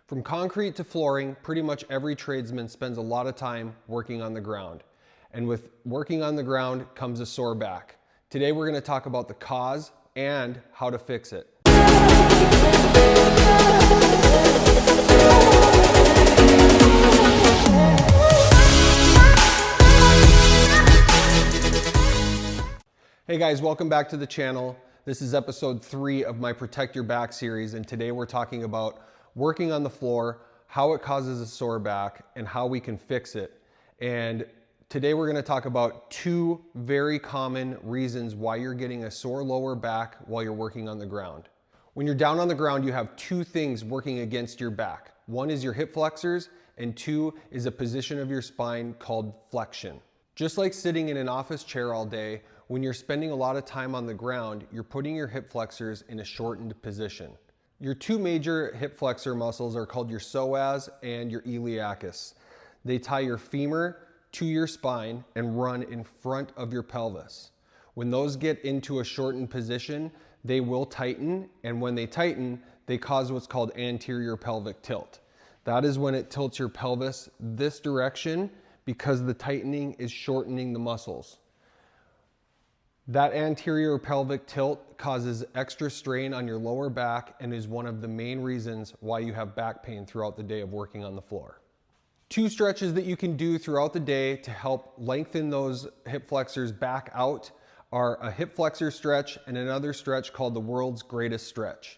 From concrete to flooring, pretty much every tradesman spends a lot of time working on the ground. And with working on the ground comes a sore back. Today we're going to talk about the cause and how to fix it. Hey guys, welcome back to the channel. This is episode 3 of my Protect Your Back series, and today we're talking about working on the floor, how it causes a sore back, and how we can fix it. And today we're going to talk about 2 very common reasons why you're getting a sore lower back while you're working on the ground. When you're down on the ground, you have 2 things working against your back. 1 is your hip flexors, and 2 is a position of your spine called flexion. Just like sitting in an office chair all day, when you're spending a lot of time on the ground, you're putting your hip flexors in a shortened position. Your 2 major hip flexor muscles are called your psoas and your iliacus. They tie your femur to your spine and run in front of your pelvis. When those get into a shortened position, they will tighten, and when they tighten, they cause what's called anterior pelvic tilt. That is when it tilts your pelvis this direction because the tightening is shortening the muscles. That anterior pelvic tilt causes extra strain on your lower back and is one of the main reasons why you have back pain throughout the day of working on the floor. 2 stretches that you can do throughout the day to help lengthen those hip flexors back out are a hip flexor stretch and another stretch called the world's greatest stretch.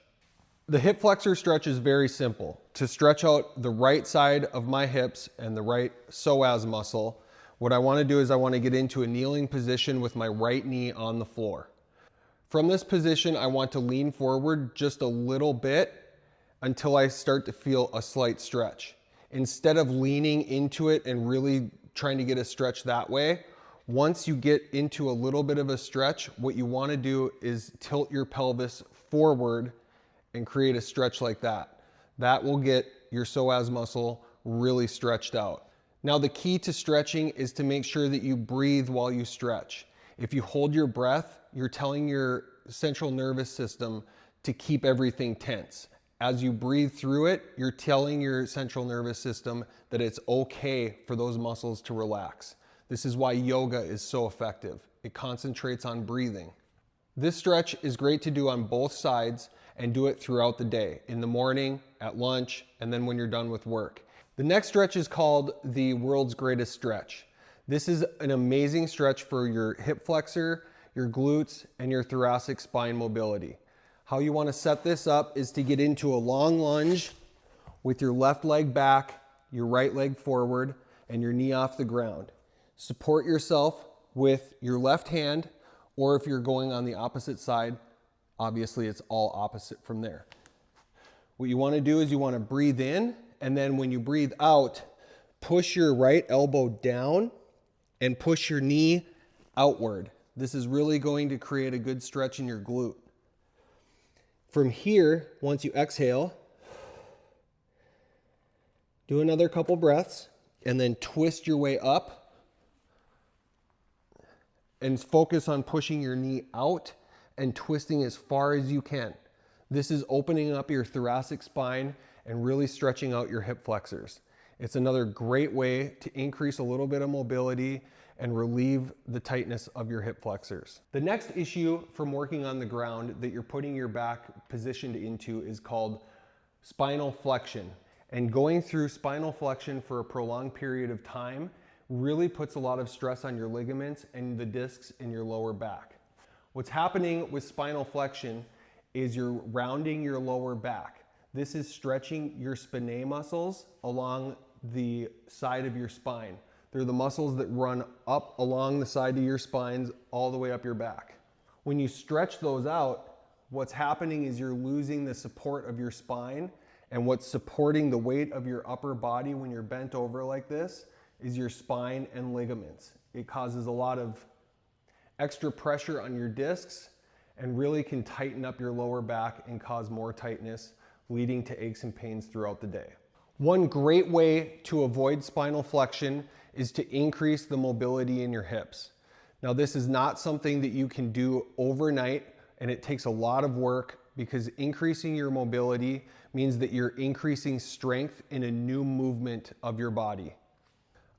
The hip flexor stretch is very simple. To stretch out the right side of my hips and the right psoas muscle, what I want to do is I want to get into a kneeling position with my right knee on the floor. From this position, I want to lean forward just a little bit until I start to feel a slight stretch. Instead of leaning into it and really trying to get a stretch that way, once you get into a little bit of a stretch, what you want to do is tilt your pelvis forward and create a stretch like that. That will get your psoas muscle really stretched out. Now the key to stretching is to make sure that you breathe while you stretch. If you hold your breath, you're telling your central nervous system to keep everything tense. As you breathe through it, you're telling your central nervous system that it's okay for those muscles to relax. This is why yoga is so effective. It concentrates on breathing. This stretch is great to do on both sides and do it throughout the day, in the morning, at lunch, and then when you're done with work. The next stretch is called the world's greatest stretch. This is an amazing stretch for your hip flexor, your glutes, and your thoracic spine mobility. How you want to set this up is to get into a long lunge with your left leg back, your right leg forward, and your knee off the ground. Support yourself with your left hand, or if you're going on the opposite side, obviously it's all opposite from there. What you want to do is you want to breathe in, and then when you breathe out, push your right elbow down and push your knee outward. This is really going to create a good stretch in your glute. From here, once you exhale, do another couple breaths and then twist your way up and focus on pushing your knee out and twisting as far as you can. This is opening up your thoracic spine and really stretching out your hip flexors. It's another great way to increase a little bit of mobility and relieve the tightness of your hip flexors. The next issue from working on the ground that you're putting your back positioned into is called spinal flexion. And going through spinal flexion for a prolonged period of time really puts a lot of stress on your ligaments and the discs in your lower back. What's happening with spinal flexion is you're rounding your lower back. This is stretching your spinae muscles along the side of your spine. They're the muscles that run up along the side of your spines all the way up your back. When you stretch those out, what's happening is you're losing the support of your spine, and what's supporting the weight of your upper body when you're bent over like this is your spine and ligaments. It causes a lot of extra pressure on your discs and really can tighten up your lower back and cause more tightness, leading to aches and pains throughout the day. One great way to avoid spinal flexion is to increase the mobility in your hips. Now, this is not something that you can do overnight, and it takes a lot of work because increasing your mobility means that you're increasing strength in a new movement of your body.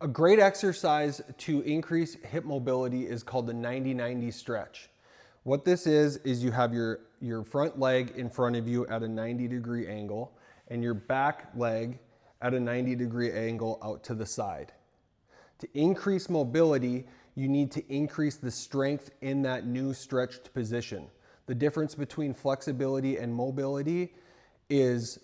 A great exercise to increase hip mobility is called the 90-90 stretch. What this is you have your front leg in front of you at a 90-degree angle and your back leg at a 90-degree angle out to the side. To increase mobility, you need to increase the strength in that new stretched position. The difference between flexibility and mobility is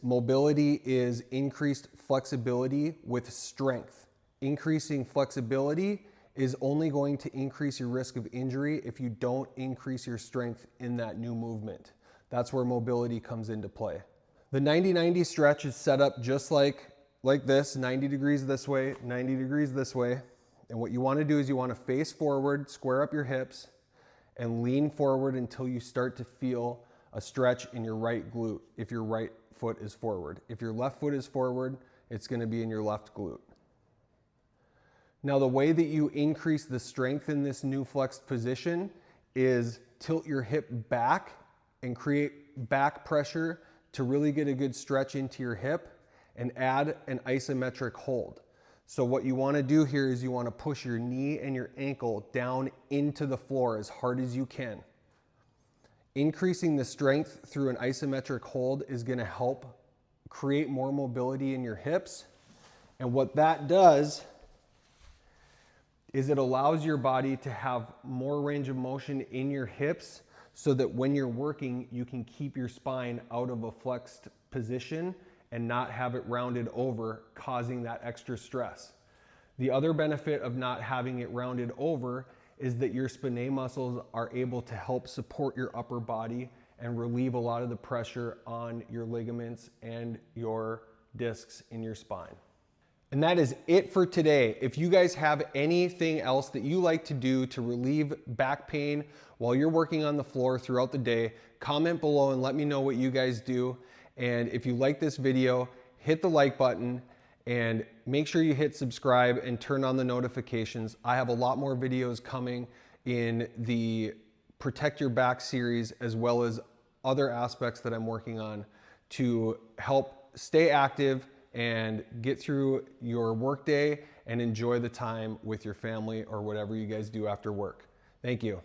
increased flexibility with strength. Increasing flexibility is only going to increase your risk of injury if you don't increase your strength in that new movement. That's where mobility comes into play. The 90-90 stretch is set up just like this, 90 degrees this way, 90 degrees this way. And what you want to do is you want to face forward, square up your hips, and lean forward until you start to feel a stretch in your right glute if your right foot is forward. If your left foot is forward, it's going to be in your left glute. Now, the way that you increase the strength in this new flexed position is tilt your hip back and create back pressure to really get a good stretch into your hip and add an isometric hold. So what you want to do here is you want to push your knee and your ankle down into the floor as hard as you can. Increasing the strength through an isometric hold is going to help create more mobility in your hips. And what that does is it allows your body to have more range of motion in your hips so that when you're working, you can keep your spine out of a flexed position and not have it rounded over, causing that extra stress. The other benefit of not having it rounded over is that your spinae muscles are able to help support your upper body and relieve a lot of the pressure on your ligaments and your discs in your spine. And that is it for today. If you guys have anything else that you like to do to relieve back pain while you're working on the floor throughout the day, comment below and let me know what you guys do. And if you like this video, hit the like button and make sure you hit subscribe and turn on the notifications. I have a lot more videos coming in the Protect Your Back series, as well as other aspects that I'm working on to help stay active and get through your workday and enjoy the time with your family or whatever you guys do after work. Thank you.